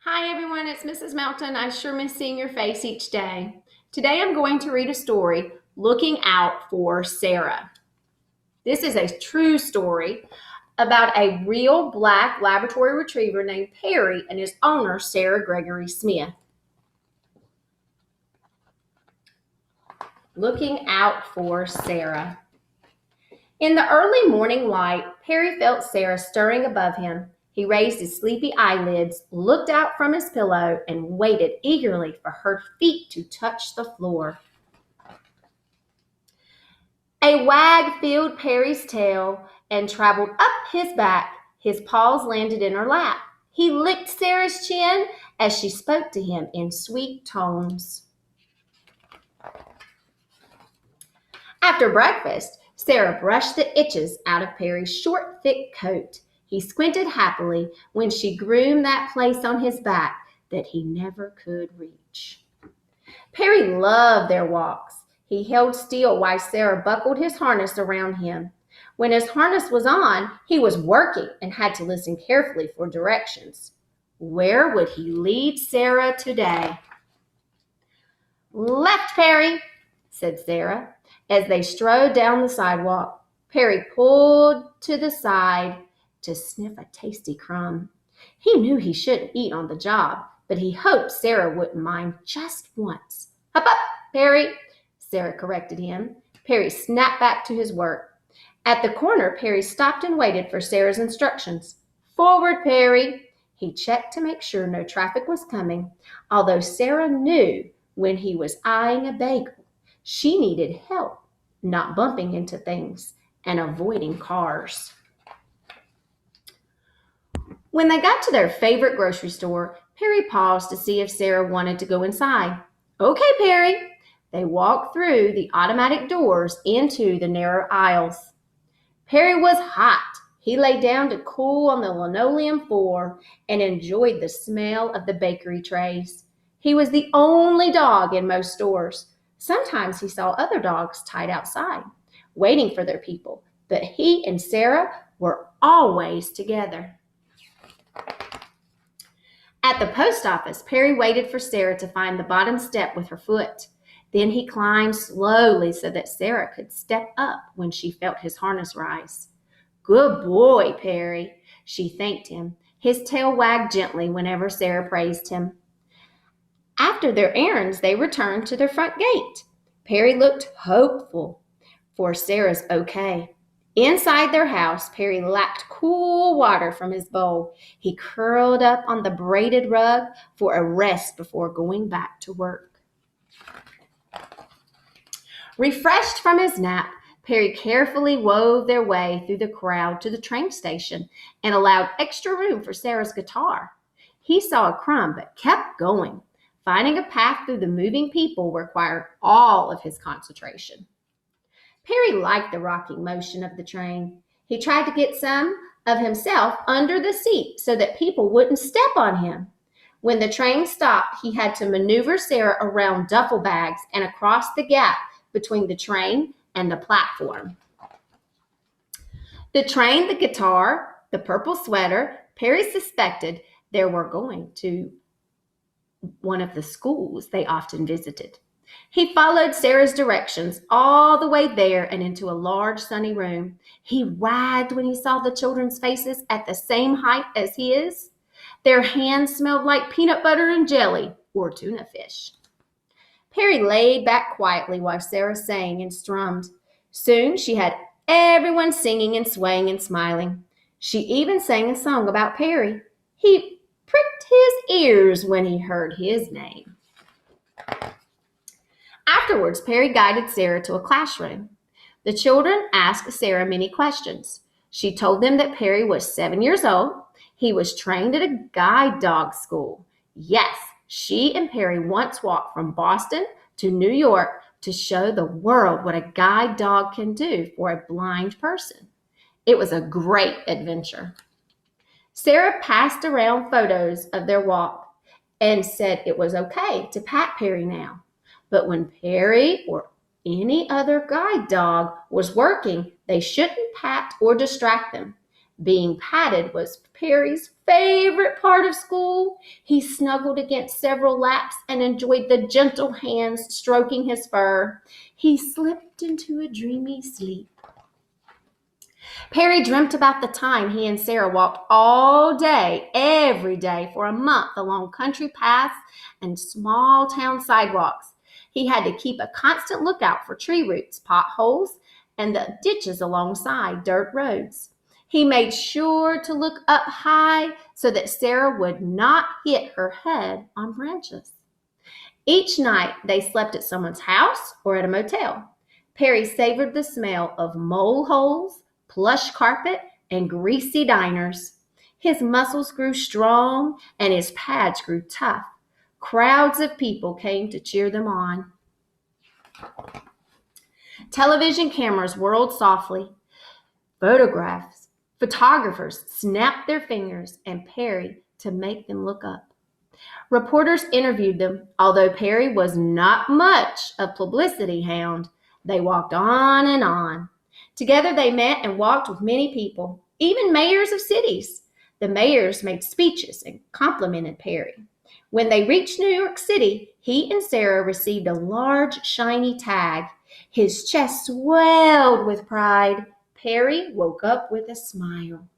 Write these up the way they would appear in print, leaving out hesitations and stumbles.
Hi everyone, it's Mrs. Melton. I sure miss seeing your face each day. Today I'm going to read a story, Looking Out for Sarah. This is a true story about a real black Labrador retriever named Perry and his owner, Sarah Gregory Smith. Looking Out for Sarah. In the early morning light, Perry felt Sarah stirring above him. He raised his sleepy eyelids, looked out from his pillow, and waited eagerly for her feet to touch the floor. A wag filled Perry's tail and traveled up his back. His paws landed in her lap. He licked Sarah's chin as she spoke to him in sweet tones. After breakfast, Sarah brushed the itches out of Perry's short, thick coat. He squinted happily when she groomed that place on his back that he never could reach. Perry loved their walks. He held still while Sarah buckled his harness around him. When his harness was on, he was working and had to listen carefully for directions. Where would he lead Sarah today? Left, Perry, said Sarah. As they strode down the sidewalk, Perry pulled to the side to sniff a tasty crumb. He knew he shouldn't eat on the job, but he hoped Sarah wouldn't mind just once. Up, Perry, Sarah corrected him. Perry snapped back to his work. At the corner, Perry stopped and waited for Sarah's instructions. Forward, Perry. He checked to make sure no traffic was coming, although Sarah knew when he was eyeing a bagel, she needed help not bumping into things and avoiding cars. When they got to their favorite grocery store, Perry paused to see if Sarah wanted to go inside. Okay, Perry. They walked through the automatic doors into the narrow aisles. Perry was hot. He lay down to cool on the linoleum floor and enjoyed the smell of the bakery trays. He was the only dog in most stores. Sometimes he saw other dogs tied outside, waiting for their people, but he and Sarah were always together. At the post office, Perry waited for Sarah to find the bottom step with her foot. Then he climbed slowly so that Sarah could step up when she felt his harness rise. Good boy, Perry, she thanked him. His tail wagged gently whenever Sarah praised him. After their errands, they returned to their front gate. Perry looked hopeful for Sarah's okay. Inside their house, Perry lapped cool water from his bowl. He curled up on the braided rug for a rest before going back to work. Refreshed from his nap, Perry carefully wove their way through the crowd to the train station and allowed extra room for Sarah's guitar. He saw a crumb but kept going. Finding a path through the moving people required all of his concentration. Perry liked the rocking motion of the train. He tried to get some of himself under the seat so that people wouldn't step on him. When the train stopped, he had to maneuver Sarah around duffel bags and across the gap between the train and the platform. The train, the guitar, the purple sweater, Perry suspected they were going to one of the schools they often visited. He followed Sarah's directions all the way there and into a large sunny room. He wagged when he saw the children's faces at the same height as his. Their hands smelled like peanut butter and jelly or tuna fish. Perry laid back quietly while Sarah sang and strummed. Soon she had everyone singing and swaying and smiling. She even sang a song about Perry. He pricked his ears when he heard his name. Afterwards, Perry guided Sarah to a classroom. The children asked Sarah many questions. She told them that Perry was 7 years old. He was trained at a guide dog school. Yes, she and Perry once walked from Boston to New York to show the world what a guide dog can do for a blind person. It was a great adventure. Sarah passed around photos of their walk and said it was okay to pat Perry now. But when Perry or any other guide dog was working, they shouldn't pat or distract them. Being patted was Perry's favorite part of school. He snuggled against several laps and enjoyed the gentle hands stroking his fur. He slipped into a dreamy sleep. Perry dreamt about the time he and Sarah walked all day, every day, for a month along country paths and small town sidewalks. He had to keep a constant lookout for tree roots, potholes, and the ditches alongside dirt roads. He made sure to look up high so that Sarah would not hit her head on branches. Each night they slept at someone's house or at a motel. Perry savored the smell of mole holes, plush carpet, and greasy diners. His muscles grew strong and his pads grew tough. Crowds of people came to cheer them on. Television cameras whirled softly. Photographers snapped their fingers and Perry to make them look up. Reporters interviewed them. Although Perry was not much a publicity hound, they walked on and on. Together they met and walked with many people, even mayors of cities. The mayors made speeches and complimented Perry. When they reached New York City, he and Sarah received a large, shiny tag. His chest swelled with pride. Perry woke up with a smile.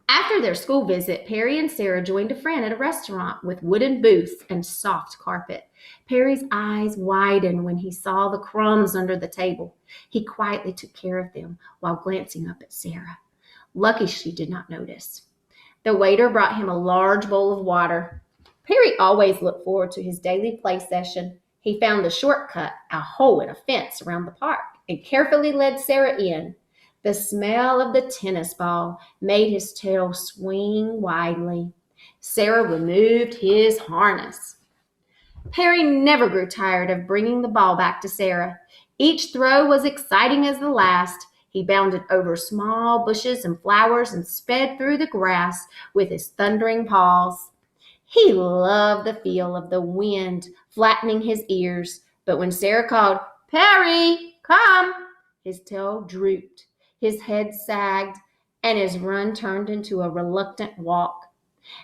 After their school visit, Perry and Sarah joined a friend at a restaurant with wooden booths and soft carpet. Perry's eyes widened when he saw the crumbs under the table. He quietly took care of them while glancing up at Sarah. Lucky she did not notice. The waiter brought him a large bowl of water. Perry always looked forward to his daily play session. He found a shortcut, a hole in a fence around the park, and carefully led Sarah in. The smell of the tennis ball made his tail swing widely. Sarah removed his harness. Perry never grew tired of bringing the ball back to Sarah. Each throw was exciting as the last. He bounded over small bushes and flowers and sped through the grass with his thundering paws. He loved the feel of the wind flattening his ears, but when Sarah called, "Perry, come!" his tail drooped, his head sagged, and his run turned into a reluctant walk.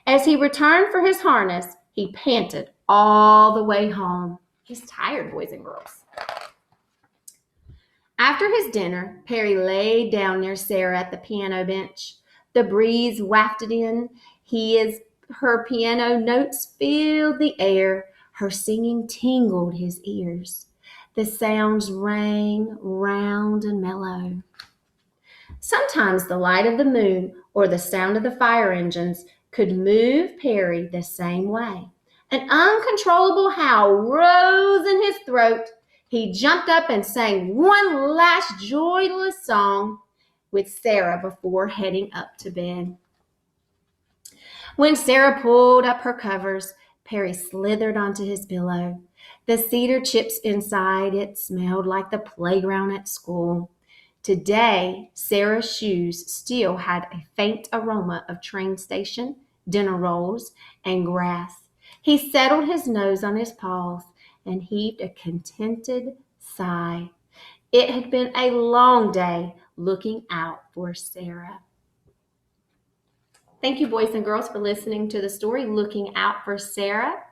As he returned for his harness, he panted all the way home. He's tired, boys and girls. After his dinner, Perry laid down near Sarah at the piano bench. The breeze wafted in. Her piano notes filled the air. Her singing tingled his ears. The sounds rang round and mellow. Sometimes the light of the moon or the sound of the fire engines could move Perry the same way. An uncontrollable howl rose in his throat. He jumped up and sang one last joyless song with Sarah before heading up to bed. When Sarah pulled up her covers, Perry slithered onto his pillow. The cedar chips inside it smelled like the playground at school. Today, Sarah's shoes still had a faint aroma of train station, dinner rolls, and grass. He settled his nose on his paws and heaved a contented sigh. It had been a long day looking out for Sarah. Thank you, boys and girls, for listening to the story, Looking Out for Sarah.